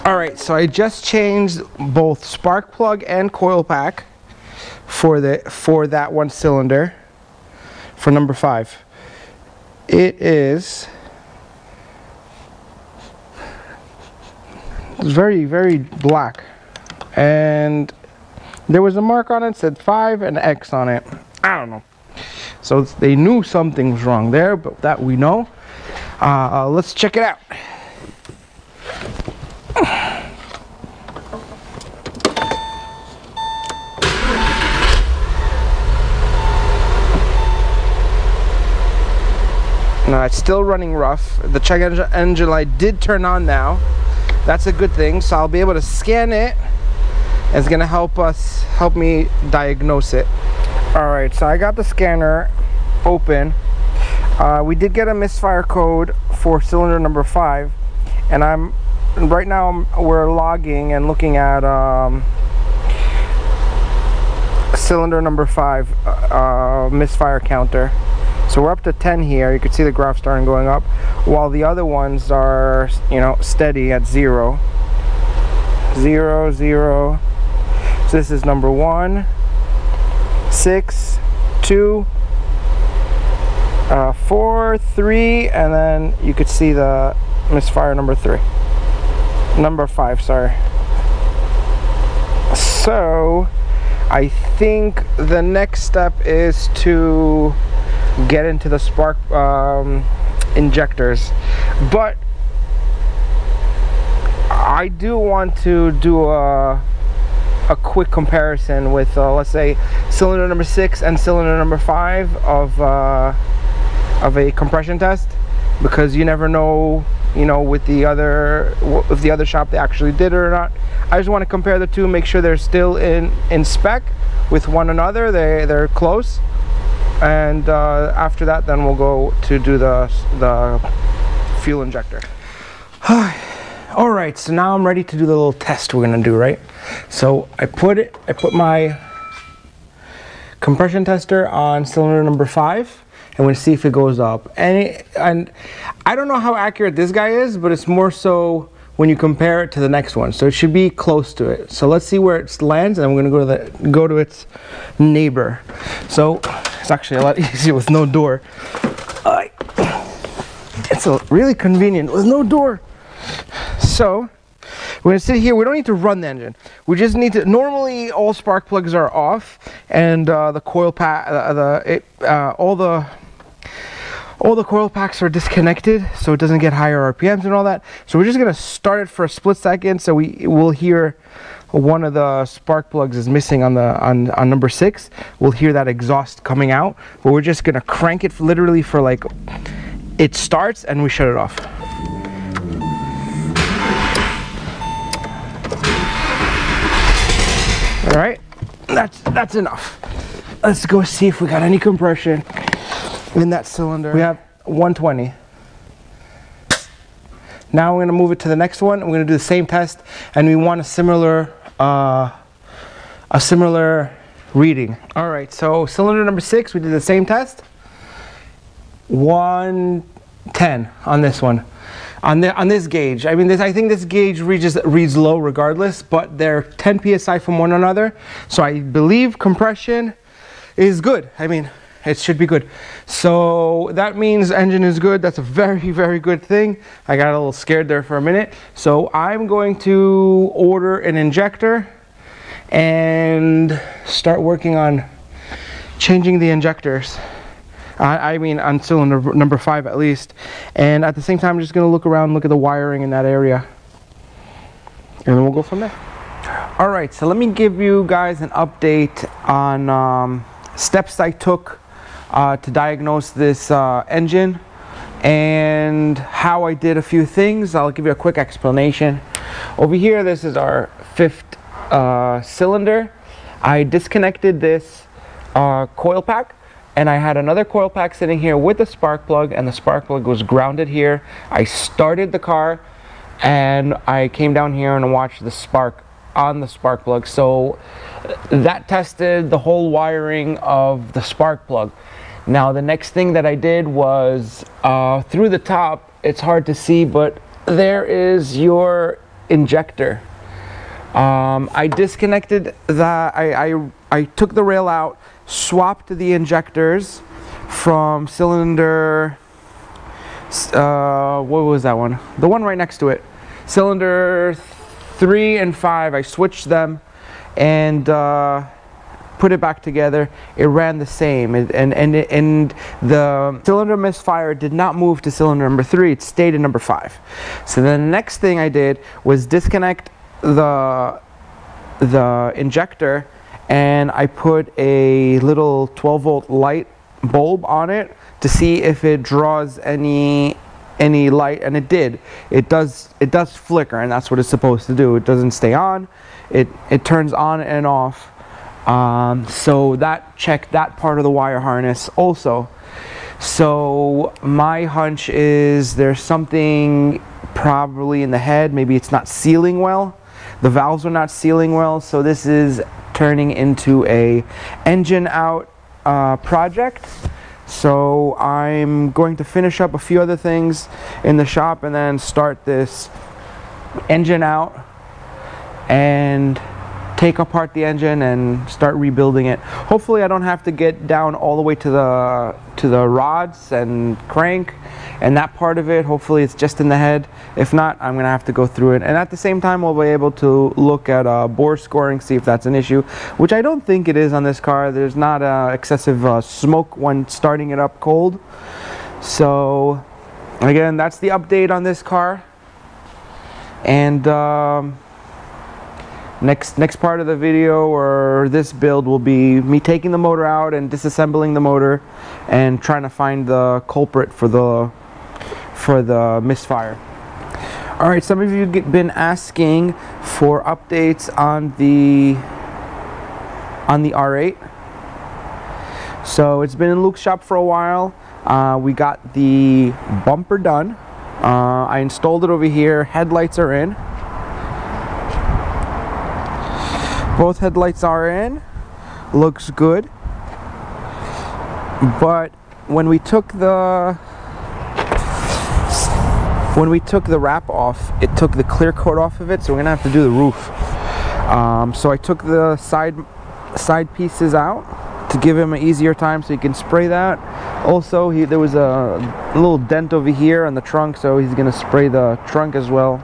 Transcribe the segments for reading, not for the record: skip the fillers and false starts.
Alright, so I just changed both spark plug and coil pack for that one cylinder for number 5. It is very, very black, and there was a mark on it, said 5 and X on it. I don't know. So they knew something was wrong there, but that we know. Let's check it out. Now it's still running rough. The check engine light did turn on now. That's a good thing. So I'll be able to scan it. It's gonna help me diagnose it. All right, so I got the scanner open. We did get a misfire code for cylinder number 5, and right now we're logging and looking at cylinder number 5 misfire counter. So we're up to 10 here. You can see the graph starting going up, while the other ones are, you know, steady at 0. 0, 0. So this is number 1, 6, 2, 4, 3, and then you could see the misfire number 5, sorry. So I think the next step is to get into the spark injectors, but I do want to do a quick comparison with let's say cylinder number 6 and cylinder number 5 of a compression test, because you never know, you know, with the other, if the other shop they actually did it or not. I just want to compare the two, make sure they're still in spec with one another, they're close, and after that then we'll go to do the fuel injector. All right, so now I'm ready to do the little test we're gonna do, right? So I put my compression tester on cylinder number 5, and we'll see if it goes up. And I don't know how accurate this guy is, but it's more so when you compare it to the next one. So it should be close to it. So let's see where it lands, and I'm gonna go to its neighbor. So it's actually a lot easier with no door. It's really convenient with no door. So we're gonna sit here. We don't need to run the engine. We just need to. Normally, all spark plugs are off, and the coil pack, all the coil packs are disconnected, so it doesn't get higher RPMs and all that. So we're just gonna start it for a split second, so we will hear one of the spark plugs is missing on number 6. We'll hear that exhaust coming out, but we're just gonna crank it literally for like it starts, and we shut it off. All right, that's enough. Let's go see if we got any compression in that cylinder. We have 120. Now we're gonna move it to the next one. We're gonna do the same test, and we want a similar reading. All right, so cylinder number 6, we did the same test. 110 on this one. On this gauge, I mean, I think this gauge reads low regardless, but they're 10 psi from one another, so I believe compression is good. I mean, it should be good. So that means engine is good. That's a very, very good thing. I got a little scared there for a minute. So I'm going to order an injector and start working on changing the injectors. I mean on cylinder number 5 at least, and at the same time I'm just going to look around, look at the wiring in that area, and then we'll go from there. Alright, so let me give you guys an update on steps I took to diagnose this engine, and how I did a few things. I'll give you a quick explanation. Over here, this is our 5th cylinder. I disconnected this coil pack, and I had another coil pack sitting here with the spark plug, and the spark plug was grounded here. I started the car, and I came down here and watched the spark on the spark plug. So that tested the whole wiring of the spark plug. Now the next thing that I did was through the top, it's hard to see, but there is your injector. I disconnected that. I took the rail out, swapped the injectors from cylinder, what was that one? The one right next to it. Cylinder 3 and 5, I switched them and put it back together. It ran the same, and the cylinder misfire did not move to cylinder number 3. It stayed in number 5. So then the next thing I did was disconnect the injector, and I put a little 12-volt light bulb on it to see if it draws any light, and it did. It does flicker, and that's what it's supposed to do. It doesn't stay on. It turns on and off. So that checked that part of the wire harness also. So my hunch is there's something probably in the head. Maybe it's not sealing well. The valves are not sealing well, so this is turning into a engine out project. So I'm going to finish up a few other things in the shop and then start this engine out and take apart the engine and start rebuilding it. Hopefully I don't have to get down all the way to the rods and crank and that part of it. Hopefully it's just in the head. If not, I'm gonna have to go through it, and at the same time we'll be able to look at bore scoring, see if that's an issue, which I don't think it is on this car. There's not excessive smoke when starting it up cold. So again, that's the update on this car. And next part of the video, or this build, will be me taking the motor out and disassembling the motor and trying to find the culprit for the misfire. All right, some of you have been asking for updates on the R8. So it's been in Luke's shop for a while. We got the bumper done. I installed it over here. Headlights are in. Both headlights are in. Looks good. But when we took the wrap off, it took the clear coat off of it, so we're gonna have to do the roof. So I took the side pieces out to give him an easier time so he can spray that. Also, there was a little dent over here on the trunk, so he's gonna spray the trunk as well.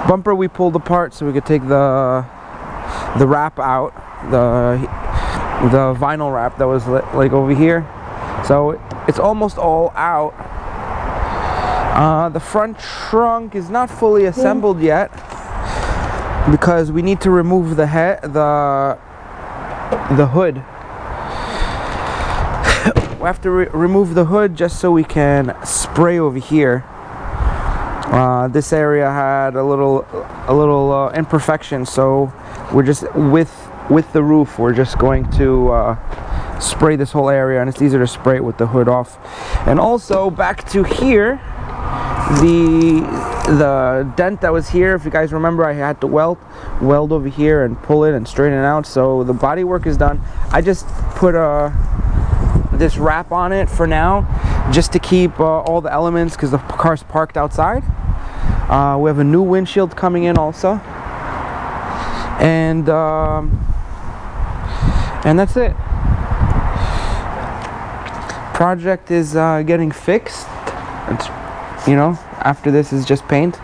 Bumper we pulled apart so we could take the wrap out, the vinyl wrap that was like over here. So it's almost all out. The front trunk is not fully assembled yet because we need to remove the hood. We have to remove the hood just so we can spray over here. This area had a little imperfection, so we're just with the roof, we're just going to spray this whole area, and it's easier to spray it with the hood off. And also back to here, the dent that was here, if you guys remember, I had to weld over here and pull it and straighten it out. So the body work is done. I just put this wrap on it for now, just to keep all the elements, because the car's parked outside. We have a new windshield coming in also, and that's it. Project is getting fixed. It's, after this is just paint,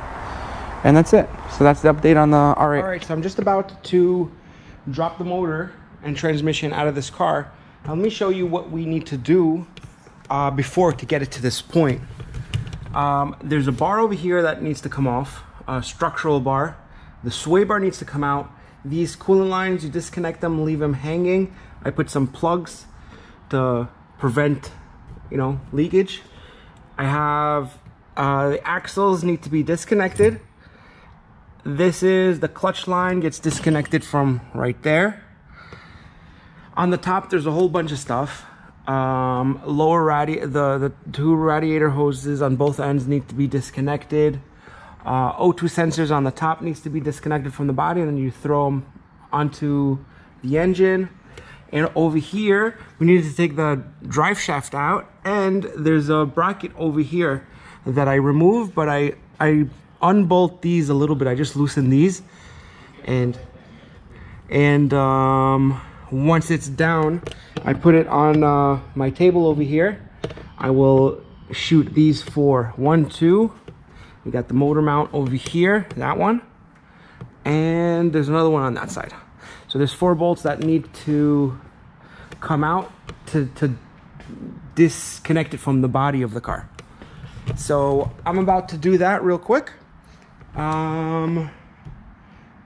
and that's it. So that's the update on the R8. All right, so I'm just about to drop the motor and transmission out of this car. Now, let me show you what we need to do before to get it to this point. There's a bar over here that needs to come off, a structural bar. The sway bar needs to come out. These coolant lines, you disconnect them, leave them hanging. I put some plugs to prevent, leakage. I have the axles need to be disconnected. This is the clutch line, gets disconnected from right there. On the top, there's a whole bunch of stuff. The two radiator hoses on both ends need to be disconnected. O2 sensors on the top needs to be disconnected from the body, and then you throw them onto the engine. And over here, we needed to take the drive shaft out, and there's a bracket over here that I removed, but I unbolt these a little bit. I just loosened these, and once it's down, I put it on my table over here. I will shoot these 4. 1, 2. We got the motor mount over here, that one, and there's another one on that side. So there's 4 bolts that need to come out to disconnect it from the body of the car. So I'm about to do that real quick.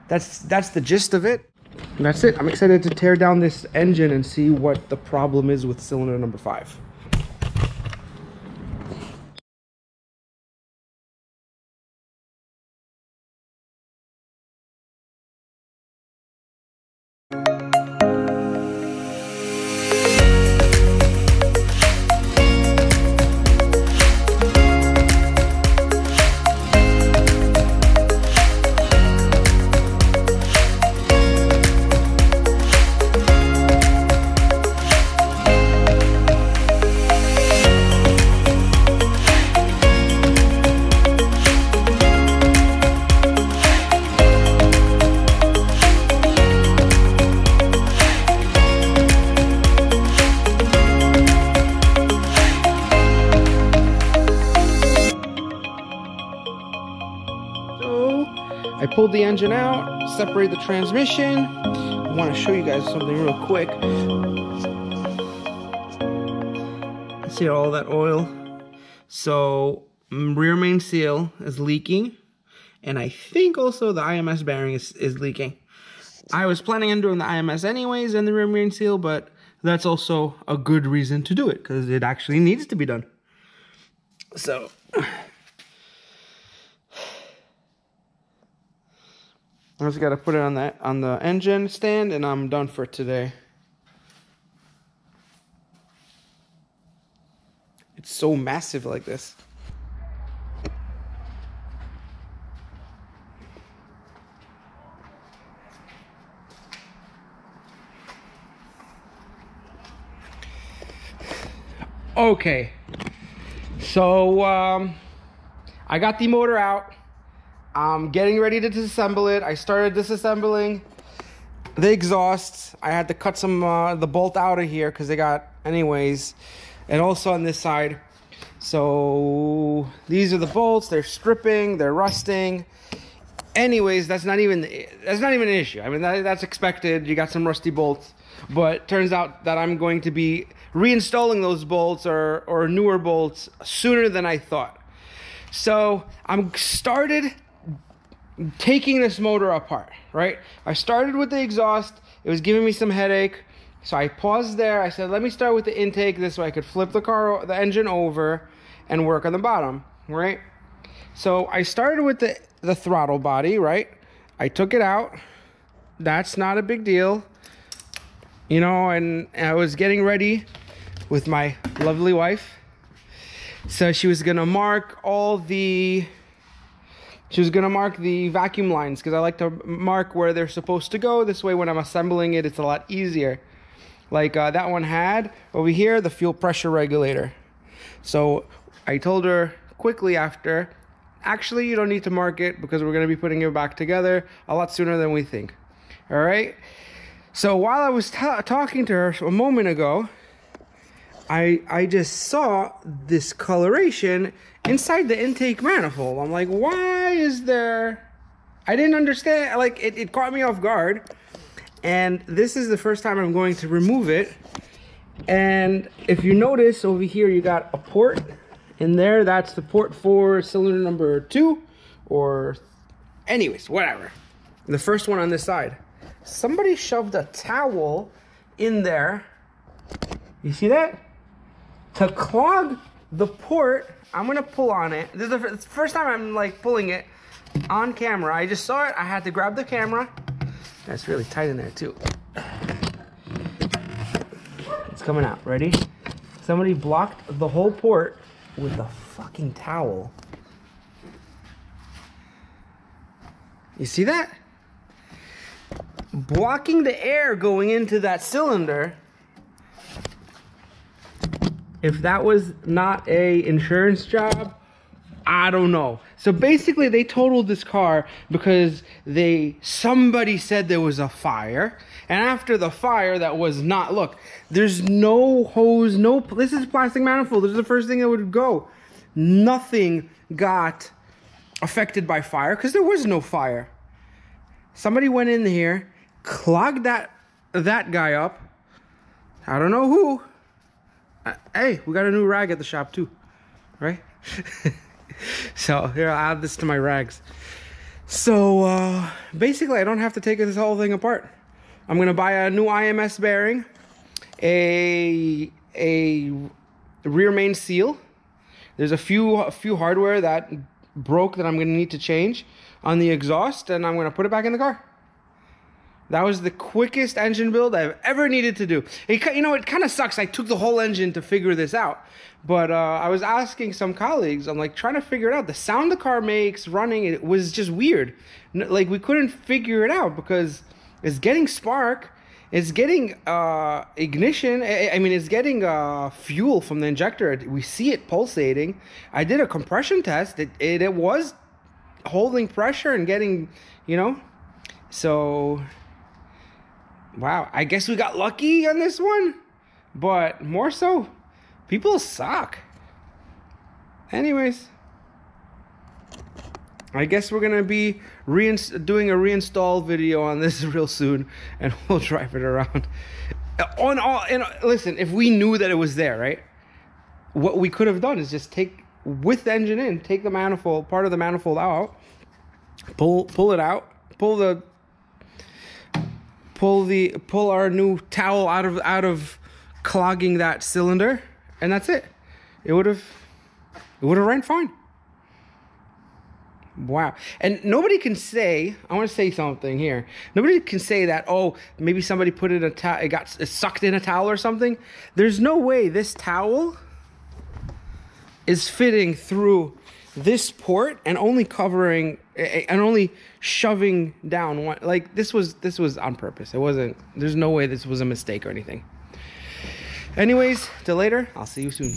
That's the gist of it. And that's it. I'm excited to tear down this engine and see what the problem is with cylinder number 5. I pulled the engine out, separate the transmission. I want to show you guys something real quick. See all that oil? So rear main seal is leaking, and I think also the IMS bearing is leaking. I was planning on doing the IMS anyways and the rear main seal, but that's also a good reason to do it because it actually needs to be done. So I just got to put it on the engine stand, and I'm done for today. It's so massive like this. Okay, so I got the motor out. I'm getting ready to disassemble it. I started disassembling the exhaust. I had to cut some the bolt out of here because they got anyways, and also on this side. So these are the bolts. They're stripping. They're rusting. Anyways, that's not even an issue. I mean, that's expected. You got some rusty bolts, but turns out that I'm going to be reinstalling those bolts or newer bolts sooner than I thought. So I'm started taking this motor apart, right? I started with the exhaust. It was giving me some headache. So I paused there. I said, let me start with the intake. This way I could flip the engine over and work on the bottom, right? So I started with the throttle body, right? I took it out. That's not a big deal. You know, and I was getting ready with my lovely wife. So she was gonna mark the vacuum lines because I like to mark where they're supposed to go. This way when I'm assembling it, it's a lot easier. Like that one had over here, the fuel pressure regulator. So I told her quickly after, actually you don't need to mark it because we're gonna be putting it back together a lot sooner than we think. All right. So while I was talking to her a moment ago, I just saw this coloration inside the intake manifold. I'm like, why is there... I didn't understand. Like, it caught me off guard. And this is the first time I'm going to remove it. And if you notice over here, you got a port in there. That's the port for cylinder number 2. Or anyways, whatever. The first one on this side. Somebody shoved a towel in there. You see that? To clog the port. I'm gonna pull on it. This is the first time I'm like pulling it on camera. I just saw it. I had to grab the camera. That's really tight in there too. It's coming out. Ready? Somebody blocked the whole port with a fucking towel. You see that? Blocking the air going into that cylinder. If that was not a insurance job I don't know. So basically they totaled this car because somebody said there was a fire, and after the fire that was not, look, there's no hose, this is plastic manifold. This is the first thing that would go. Nothing got affected by fire because there was no fire. Somebody went in here, clogged that guy up. I don't know who. Hey, we got a new rag at the shop too, right? So here, I'll add this to my rags. So basically I don't have to take this whole thing apart. I'm gonna buy a new IMS bearing, a rear main seal. There's a few hardware that broke that I'm gonna need to change on the exhaust, and I'm gonna put it back in the car. That was the quickest engine build I've ever needed to do. You know, it kind of sucks. I took the whole engine to figure this out. But I was asking some colleagues, I'm like trying to figure it out. The sound the car makes running, it was just weird. Like we couldn't figure it out because it's getting spark, it's getting ignition. I mean, it's getting fuel from the injector. We see it pulsating. I did a compression test. It was holding pressure and getting, you know, so... Wow, I guess we got lucky on this one, but more so, people suck. Anyways, I guess we're gonna be doing a reinstall video on this real soon, and we'll drive it around. Listen, if we knew that it was there, right? What we could have done is just with the engine in, take the manifold, part of the manifold out, pull it out, pull our new towel out of clogging that cylinder, and that's it. It would have ran fine. Wow. And nobody can say, I want to say something here. Nobody can say that, oh, maybe somebody put it in a towel, it got sucked in a towel or something. There's no way this towel is fitting through this port and only covering and only shoving down one. Like this was on purpose. It wasn't, there's no way this was a mistake or anything. Anyways, till later, I'll see you soon.